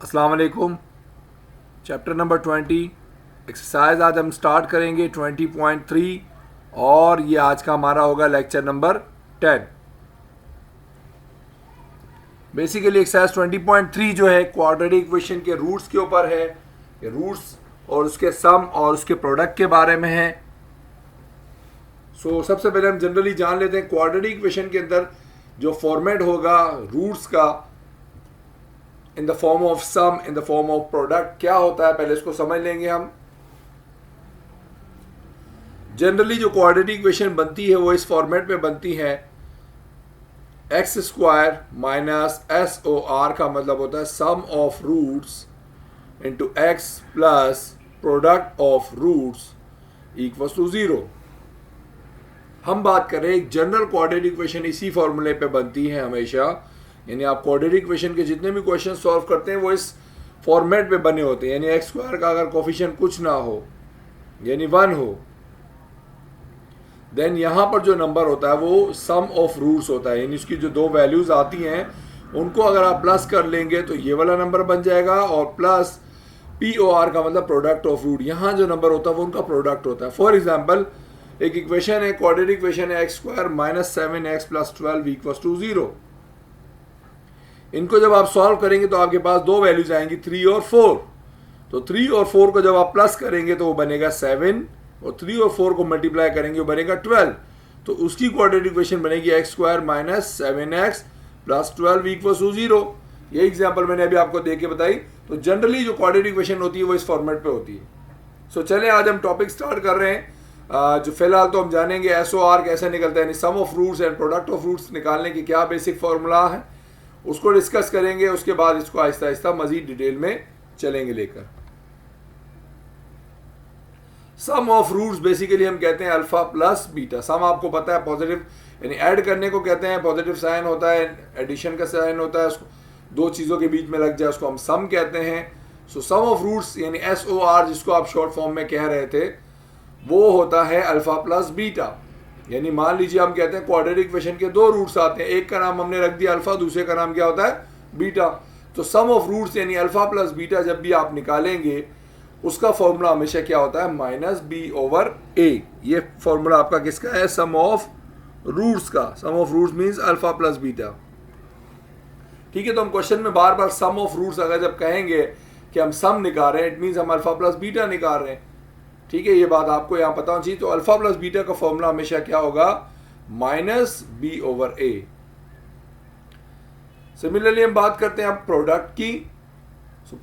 अस्सलाम वालेकुम। Chapter number 20 exercise आज हम स्टार्ट करेंगे 20.3 और ये आज का हमारा होगा लेक्चर नंबर 10। बेसिकली एक्सरसाइज 20.3 जो है क्वाड्रेटिक इक्वेशन के रूट्स के ऊपर है। ये रूट्स और उसके सम और उसके प्रोडक्ट के बारे में है। सबसे पहले हम जनरली जान लेते हैं क्वाड्रेटिक इक्वेशन के अंदर जो फॉर्मेट होगा रूट्स का in the form of sum in the form of product क्या होता है, पहले इसको समझ लेंगे हम। जनरली जो क्वाड्रेटिक इक्वेशन बनती है वो इस फॉर्मेट में बनती है x square minus S O R का मतलब होता है sum of roots into x plus product of roots equals to 0। हम बात कर रहे हैं एक जनरल क्वाड्रेटिक इक्वेशन इसी फॉर्मूले पे बनती है हमेशा, यानी आप क्वाड्रेटिक इक्वेशन के जितने भी क्वेश्चन सॉल्व करते हैं वो इस फॉर्मेट में बने होते हैं। यानी एक्स स्क्वायर का अगर कोफिशिएंट कुछ ना हो यानी 1 हो, देन यहाँ पर जो नंबर होता है वो सम ऑफ रूट्स होता है, यानी उसकी जो दो वैल्यूज आती हैं उनको अगर आप प्लस कर लेंगे तो ये वाला नंबर बन जाएगा, और प्लस पी ओ आर का मतलब प्रोडक्ट ऑफ रूट, यहाँ जो नंबर होता है वो उनका प्रोडक्ट होता है। फॉर एग्जाम्पल एक इक्वेशन है, क्वाड्रेटिक इक्वेशन है x square minus 7x plus 12 equals to 0। इनको जब आप सॉल्व करेंगे तो आपके पास दो वैल्यूज आएंगी 3 और 4। तो 3 और 4 को जब आप प्लस करेंगे तो वो बनेगा 7, और 3 और 4 को मल्टीप्लाई करेंगे वो बनेगा 12। तो उसकी क्वाड्रेटिक इक्वेशन बनेगी x square minus 7x plus 12 equals to 0। ये एग्जाम्पल मैंने अभी आपको दे के बताई। तो जनरली जो क्वाड्रेटिक इक्वेशन होती है वो इस फॉर्मेट पे होती है। चले आज हम टॉपिक स्टार्ट कर रहे हैं। जो फिलहाल तो हम जानेंगे एस ओ आर कैसे निकलता है, यानी sum of roots and product of roots निकालने की क्या बेसिक फार्मूला है उसको डिस्कस करेंगे। उसके बाद इसको आहिस्ता आहिस्ता मजीद डिटेल में चलेंगे लेकर। सम ऑफ रूट्स बेसिकली हम कहते हैं अल्फा प्लस बीटा। सम आपको पता है पॉजिटिव यानी ऐड करने को कहते हैं, पॉजिटिव साइन होता है, एडिशन का साइन होता है, उसको दो चीज़ों के बीच में लग जाए उसको हम सम कहते हैं। सम ऑफ रूट्स यानी एस ओ आर जिसको आप शॉर्ट फॉर्म में कह रहे थे वो होता है अल्फा प्लस बीटा। यानी मान लीजिए हम कहते हैं क्वाड्रेटिक इक्वेशन के दो रूट्स आते हैं, एक का नाम हमने रख दिया अल्फा, दूसरे का नाम क्या होता है बीटा। तो सम ऑफ रूट्स यानी अल्फा प्लस बीटा जब भी आप निकालेंगे उसका फॉर्मूला हमेशा क्या होता है माइनस बी ओवर ए। ये फॉर्मूला आपका किसका है, सम ऑफ रूट्स का। Sum of roots means alpha plus beta. ठीक है, तो हम क्वेश्चन में बार बार सम ऑफ रूट्स अगर जब कहेंगे कि हम सम निकाल रहे हैं इट मीन्स हम अल्फा प्लस बीटा निकाल रहे हैं। ठीक है, ये बात आपको यहाँ पता होनी चाहिए। तो अल्फा प्लस बीटा का फॉर्मूला हमेशा क्या होगा माइनस बी ओवर ए। सिमिलरली हम बात करते हैं अब प्रोडक्ट की।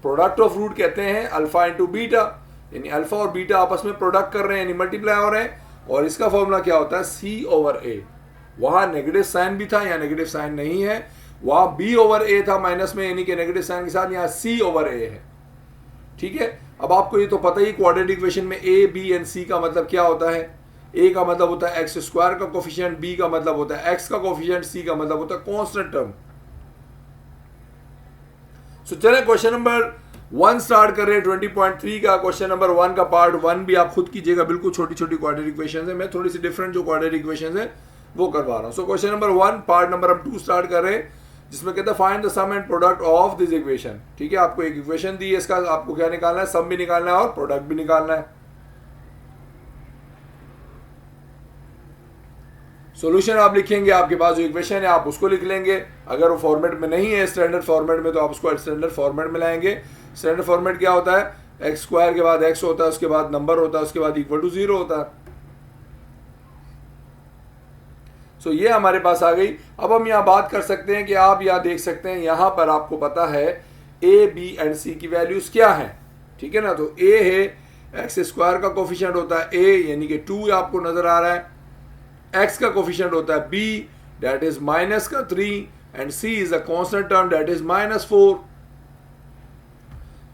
प्रोडक्ट ऑफ रूट कहते हैं अल्फा इंटू बीटा, यानी अल्फा और बीटा आपस में प्रोडक्ट कर रहे हैं यानी मल्टीप्लाई हो रहे हैं, और इसका फॉर्मूला क्या होता है सी ओवर ए। वहां नेगेटिव साइन भी था, यहाँ नेगेटिव साइन नहीं है। वहां बी ओवर ए था माइनस में यानी कि नेगेटिव साइन के साथ, यहाँ सी ओवर ए है। ठीक है, अब आपको ये तो पता ही क्वाड्रेटिक इक्वेशन में ए बी एंड सी का मतलब क्या होता है। ए का मतलब होता है एक्स स्क्वायर का कोफिशिएंट, बी का मतलब होता है एक्स का कोफिशिएंट, सी का मतलब होता है कांस्टेंट टर्म। चलें क्वेश्चन नंबर 1 स्टार्ट कर रहे हैं 20.3 का। क्वेश्चन नंबर 1 का पार्ट 1 भी आप खुद कीजिएगा, बिल्कुल छोटी छोटी क्वाड्रेटिक इक्वेशन है, मैं थोड़ी सी डिफरेंट जो क्वाड्रेटिक इक्वेशन है वो करवा रहा हूँ। क्वेश्चन नंबर 1 पार्ट नंबर हम 2 स्टार्ट कर रहे हैं जिसमें कहता है find the sum and product of this equation. ठीक है, आपको एक इक्वेशन दी है, इसका आपको क्या निकालना है, सम भी निकालना है और प्रोडक्ट भी निकालना है। सॉल्यूशन आप लिखेंगे, आपके पास जो इक्वेशन है आप उसको लिख लेंगे। अगर वो फॉर्मेट में नहीं है स्टैंडर्ड फॉर्मेट में तो आप उसको स्टैंडर्ड फॉर्मेट में लाएंगे। स्टैंडर्ड फॉर्मेट क्या होता है, एक्स स्क्वायर के बाद एक्स होता है, उसके बाद नंबर होता है, उसके बाद इक्वल टू 0 होता है। ये हमारे पास आ गई। अब हम यहाँ बात कर सकते हैं कि आप यहाँ देख सकते हैं यहाँ पर आपको पता है ए बी एंड सी की वैल्यूज क्या हैं। ठीक है ना, तो ए है एक्स स्क्वायर का कोफिशिएंट होता है ए यानी कि 2 आपको नजर आ रहा है, एक्स का कोफिशिएंट होता है बी दैट इज माइनस का 3, and c is a constant term that is -4।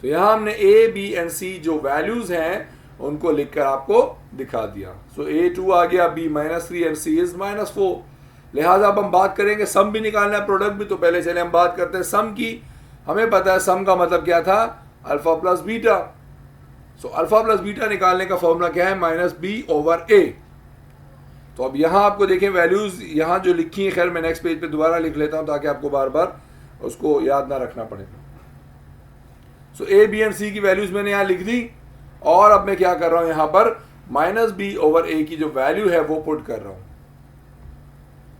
तो यहाँ हमने ए बी एंड सी जो वैल्यूज हैं उनको लिखकर आपको दिखा दिया। A2 आ गया, B -3 एंड C इज -4। लिहाजा अब हम बात करेंगे सम भी निकालना है प्रोडक्ट भी। तो पहले चले हम बात करते हैं सम की। हमें पता है सम का मतलब क्या था, alpha plus beta. Alpha plus beta निकालने का फॉर्मूला क्या है, माइनस बी ओवर ए। तो अब यहाँ आपको देखें वैल्यूज यहाँ जो लिखी है, खैर मैं नेक्स्ट पेज पे दोबारा लिख लेता हूँ ताकि आपको बार बार उसको याद ना रखना पड़े। सो ए बी एंड सी की वैल्यूज मैंने यहाँ लिख दी और अब मैं क्या कर रहा हूं यहां पर माइनस बी ओवर ए की जो वैल्यू है वो पुट कर रहा हूं।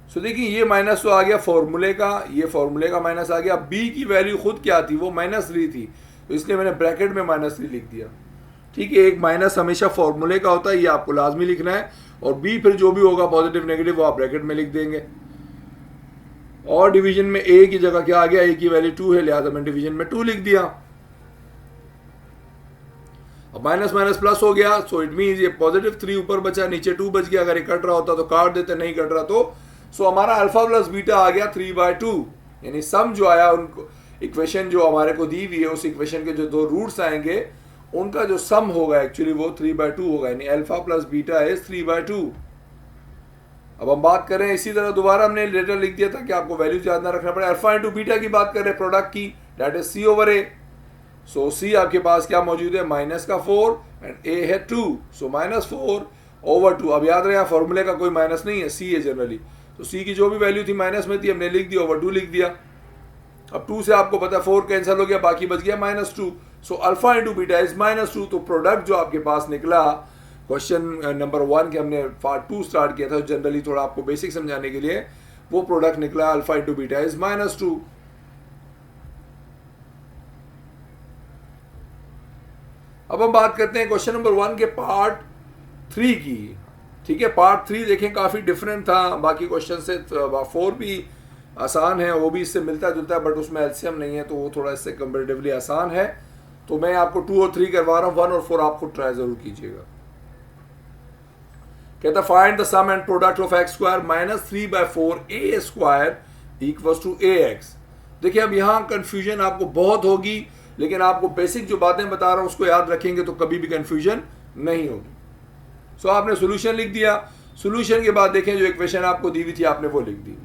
सो देखिए ये माइनस तो आ गया फॉर्मूले का, ये फॉर्मूले का माइनस आ गया। बी की वैल्यू खुद क्या थी, वो -3 थी, तो इसलिए मैंने ब्रैकेट में -3 लिख दिया। ठीक है, एक माइनस हमेशा फॉर्मूले का होता है, ये आपको लाजमी लिखना है। और बी फिर जो भी होगा पॉजिटिव नेगेटिव वो आप ब्रैकेट में लिख देंगे। और डिवीजन में ए की जगह क्या आ गया, ए की वैल्यू 2 है, लिहाजा मैंने डिवीजन में 2 लिख दिया। अब माइनस माइनस प्लस हो गया, सो इट मींस ये +3 ऊपर बचा, नीचे 2 बच गया। अगर ये कट रहा होता तो काट देते, नहीं कट रहा तो सो हमारा अल्फा प्लस बीटा आ गया 3/2। यानी सम जो आया उनको इक्वेशन जो हमारे को दी हुई है उस इक्वेशन के जो दो रूट्स आएंगे उनका जो सम होगा एक्चुअली वो 3/2 होगा, यानी अल्फा प्लस बीटा इज 3/2। अब हम बात कर रहे हैं इसी तरह दोबारा हमने लेटर लिख दिया था कि आपको वैल्यूज याद ना रखना पड़े। अल्फा इंटू बीटा की बात कर रहे हैं प्रोडक्ट की, दैट इज सी ओवर ए। सो सी आपके पास क्या मौजूद है, -4 एंड ए है 2, सो -4/2। अब याद रहे फॉर्मूले का कोई माइनस नहीं है, सी है जनरली, तो सी की जो भी वैल्यू थी माइनस में थी हमने लिख दी, ओवर 2 लिख दिया। अब 2 से आपको पता है 4 कैंसिल हो गया, बाकी बच गया -2। So alpha into beta is -2। तो प्रोडक्ट जो आपके पास निकला क्वेश्चन नंबर 1 के हमने पार्ट 2 स्टार्ट किया था जनरली थोड़ा आपको बेसिक समझाने के लिए, वो प्रोडक्ट निकला अल्फा इंटू बीटा इज -2। अब हम बात करते हैं क्वेश्चन नंबर 1 के पार्ट 3 की। ठीक है, पार्ट 3 देखें काफी डिफरेंट था बाकी क्वेश्चन से। 4 भी आसान है, वो भी इससे मिलता जुलता है, बट उसमें एलसीएम नहीं है तो वो थोड़ा इससे कंपेरेटिवली आसान है। तो मैं आपको 2 और 3 करवा रहा हूं, 1 और 4 आप खुद ट्राई जरूर कीजिएगा। कहता find the sum and product of x square -3/4 a square equals to ax। देखिए अब यहां कंफ्यूजन आपको बहुत होगी, लेकिन आपको बेसिक जो बातें बता रहा हूं उसको याद रखेंगे तो कभी भी कंफ्यूजन नहीं होगी। सो आपने सोल्यूशन लिख दिया, सोल्यूशन के बाद देखें जो इक्वेशन आपको दी हुई थी आपने वो लिख दी।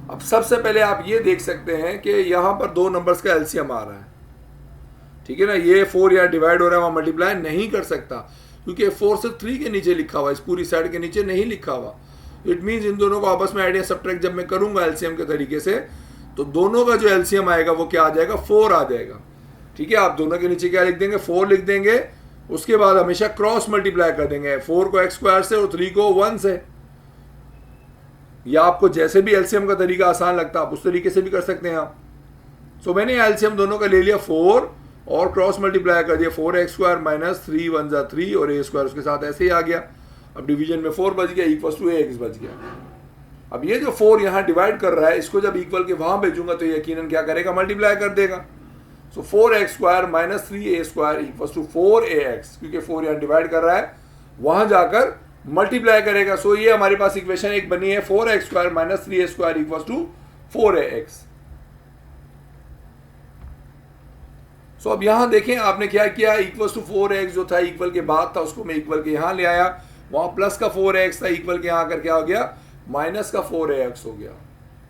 अब सबसे पहले आप ये देख सकते हैं कि यहां पर दो नंबर्स का एलसीएम आ रहा है। ठीक है ना, ये 4 यहाँ डिवाइड हो रहा है, वहां मल्टीप्लाई नहीं कर सकता क्योंकि 4 से 3 के नीचे लिखा हुआ, इस पूरी साइड के नीचे नहीं लिखा हुआ। इट मीन्स इन दोनों को आपस में आइडिया सब्ट्रैक्ट जब मैं करूंगा एलसीएम के तरीके से तो दोनों का जो एलसीएम आएगा वो क्या आ जाएगा, 4 आ जाएगा। ठीक है, आप दोनों के नीचे क्या लिख देंगे, 4 लिख देंगे। उसके बाद हमेशा क्रॉस मल्टीप्लाई कर देंगे, 4 को x स्क्वायर से और 3 को 1 से। या आपको जैसे भी एलसीएम का तरीका आसान लगता है आप उस तरीके से भी कर सकते हैं आप। सो मैंने एलसीएम दोनों का ले लिया 4 और क्रॉस मल्टीप्लाई कर दिया, 4x² - 3 1 = 3 और a स्क्वायर उसके साथ ऐसे ही आ गया। अब डिवीजन में 4 बच गया, इक्वल टू ax बच गया। अब ये जो 4 यहाँ डिवाइड कर रहा है इसको जब इक्वल के वहां भेजूंगा तो यकीनन क्या करेगा, मल्टीप्लाई कर देगा। सो 4x² - 3a² equals to 4ax, क्योंकि 4 यहाँ डिवाइड कर रहा है वहां जाकर मल्टीप्लाई करेगा। सो ये हमारे पास इक्वेशन एक बनी है 4x² - 3a² equals to 4ax। सो अब यहां देखें आपने क्या किया, इक्वल्स टू 4x जो था इक्वल के बाद था उसको मैं इक्वल के यहां ले आया, वहां प्लस का 4x था, इक्वल के यहां आकर क्या हो गया, माइनस का 4ax हो गया।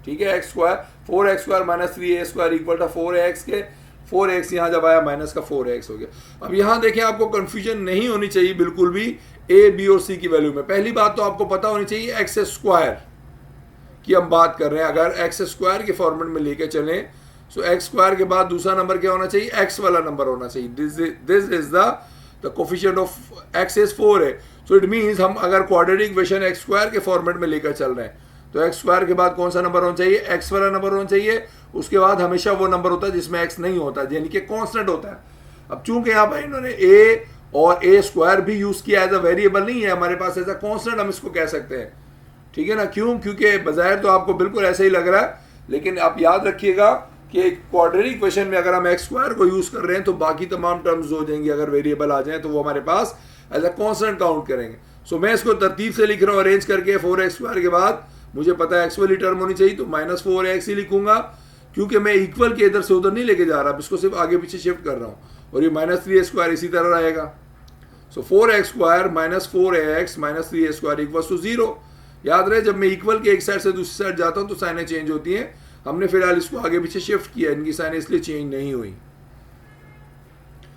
ठीक है, x² 4x² - 3a² इक्वल था 4ax के, 4x यहां जब आया माइनस का 4x हो गया। अब यहां देखें आपको कंफ्यूजन नहीं होनी चाहिए बिल्कुल भी a, b और c की वैल्यू में। पहली बात तो आपको पता होनी चाहिए x² की हम बात कर रहे हैं। अगर x² के फॉर्मेट में लेके चलें सो x² के बाद दूसरा नंबर क्या होना चाहिए, x वाला नंबर होना चाहिए। This is the coefficient of x is 4 है। सो इट मींस हम अगर क्वाड्रेटिक इक्वेशन x² के फॉर्मेट में लेकर चल रहे हैं तो x² के बाद कौन सा नंबर होना चाहिए, x वाला नंबर होना चाहिए। उसके बाद हमेशा वो नंबर होता है जिसमें x नहीं होता, यानी कि कांस्टेंट होता है। अब चूंकि यहाँ पर इन्होंने a और a² भी यूज किया एज अ वेरिएबल नहीं है हमारे पास, एज अ कांस्टेंट हम इसको कह सकते हैं। ठीक है ना, क्यों, क्योंकि बजाय तो आपको बिल्कुल ऐसे ही लग रहा है, लेकिन आप याद रखिएगा कि क्वाड्रेटिक इक्वेशन में अगर हम x² को यूज कर रहे हैं तो बाकी तमाम टर्म्स हो जाएंगी, अगर वेरिएबल आ जाए तो वो हमारे पास एज अ कांस्टेंट काउंट करेंगे। सो मैं इसको तरतीब से लिख रहा हूँ अरेंज करके, 4x² के बाद मुझे पता है x वाली टर्म होनी चाहिए तो -4x ही लिखूंगा, क्योंकि मैं इक्वल के इधर से उधर नहीं लेके जा रहा, इसको सिर्फ आगे पीछे शिफ्ट कर रहा हूँ। और ये -3a² इसी तरह रहेगा। So 4x² - 4ax - 3a² equals to 0। याद रहे जब मैं इक्वल के एक साइड से दूसरी साइड जाता हूं तो साइनें चेंज होती हैं, हमने फिलहाल इसको आगे पीछे शिफ्ट किया, इनकी साइनें इसलिए चेंज नहीं हुई।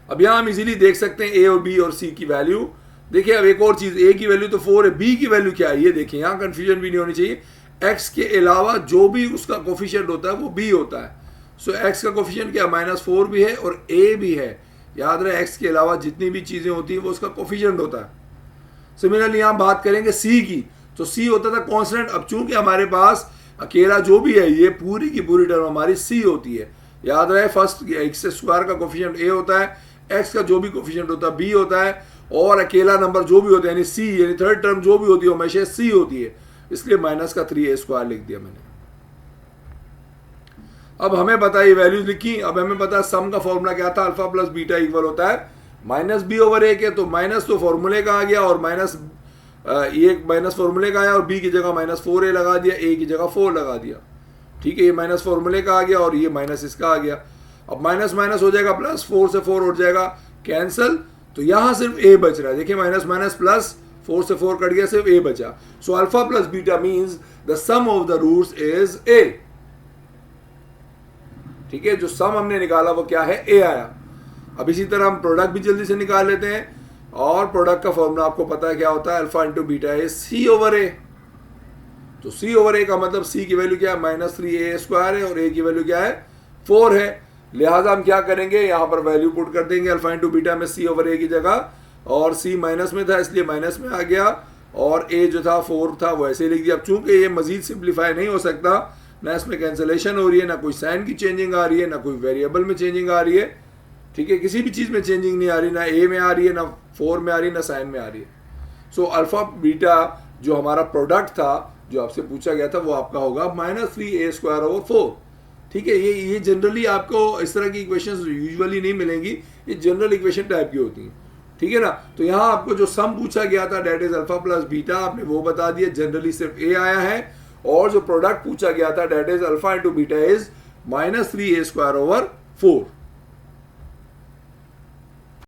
अब यहां हम इजीली देख सकते हैं a और b और c की वैल्यू। देखिए अब एक और चीज, a की वैल्यू तो 4 है, b की वैल्यू क्या है ये देखिए, यहां कंफ्यूजन भी नहीं होनी चाहिए। x के अलावा जो भी उसका कोफिशिएंट होता है वो b होता है। सो एक्स का कोफिशिएंट क्या -4 भी है और ए भी है। याद रहे एक्स के अलावा जितनी भी चीज़ें होती हैं वो उसका कोफिशिएंट होता है। सिमिलरली यहाँ बात करेंगे सी की, तो सी होता था कांस्टेंट। अब चूंकि हमारे पास अकेला जो भी है ये पूरी की पूरी टर्म हमारी सी होती है। याद रहे फर्स्ट एक्स स्क्वायर का कोफिशिएंट ए होता है, एक्स का जो भी कोफिशिएंट होता है बी होता है, और अकेला नंबर जो भी होता है यानी सी यानी थर्ड टर्म जो भी होती है हमेशा सी होती है, इसलिए -3a² लिख दिया मैंने। अब हमें पता है ये वैल्यूज लिखी। अब हमें पता है सम का फॉर्मूला क्या था, अल्फा प्लस बीटा इक्वल होता है -b/a के। तो माइनस तो फॉर्मूले का आ गया और माइनस ये माइनस फॉर्मूले का आया और b की जगह -4a लगा दिया, a की जगह 4 लगा दिया। ठीक है, ये माइनस फॉर्मूले का आ गया और ये माइनस इसका आ गया। अब माइनस माइनस हो जाएगा प्लस, 4 से 4 उठ जाएगा कैंसिल, तो यहां सिर्फ a बच रहा है। देखिए माइनस माइनस प्लस, 4 से 4 कट गया, सिर्फ a बचा। So alpha plus beta means the sum of the roots is a। ठीक है, जो सम हमने निकाला वो क्या है, a आया। अब इसी तरह हम प्रोडक्ट भी जल्दी से निकाल लेते हैं, और प्रोडक्ट का फॉर्मूला आपको पता है क्या होता है, अल्फा इंटू बीटा है c/a। तो c/a का मतलब c की वैल्यू क्या है, -3a² है और a की वैल्यू क्या है, 4 है। लिहाजा हम क्या करेंगे, यहाँ पर वैल्यू पुट कर देंगे अल्फा इंटू बीटा में c/a की जगह, और c माइनस में था इसलिए माइनस में आ गया, और a जो था 4 था वो ऐसे लिख दिया। अब चूंकि ये मजीद सिंप्लीफाई नहीं हो सकता, ना इसमें कैंसिलेशन हो रही है, ना कोई साइन की चेंजिंग आ रही है, ना कोई वेरिएबल में चेंजिंग आ रही है। ठीक है, किसी भी चीज़ में चेंजिंग नहीं आ रही, ना ए में आ रही है, ना 4 में आ रही है, ना साइन में आ रही है। सो अल्फा बीटा जो हमारा प्रोडक्ट था जो आपसे पूछा गया था वो आपका होगा -3a²/4। ठीक है, ये जनरली आपको इस तरह की इक्वेशंस यूजुअली नहीं मिलेंगी, ये जनरल इक्वेशन टाइप की होती हैं। ठीक है ना, तो यहाँ आपको जो सम पूछा गया था that is alpha plus beta, आपने वो बता दिया, जनरली सिर्फ ए आया है। और जो प्रोडक्ट पूछा गया था that is alpha into beta is -3a²/4।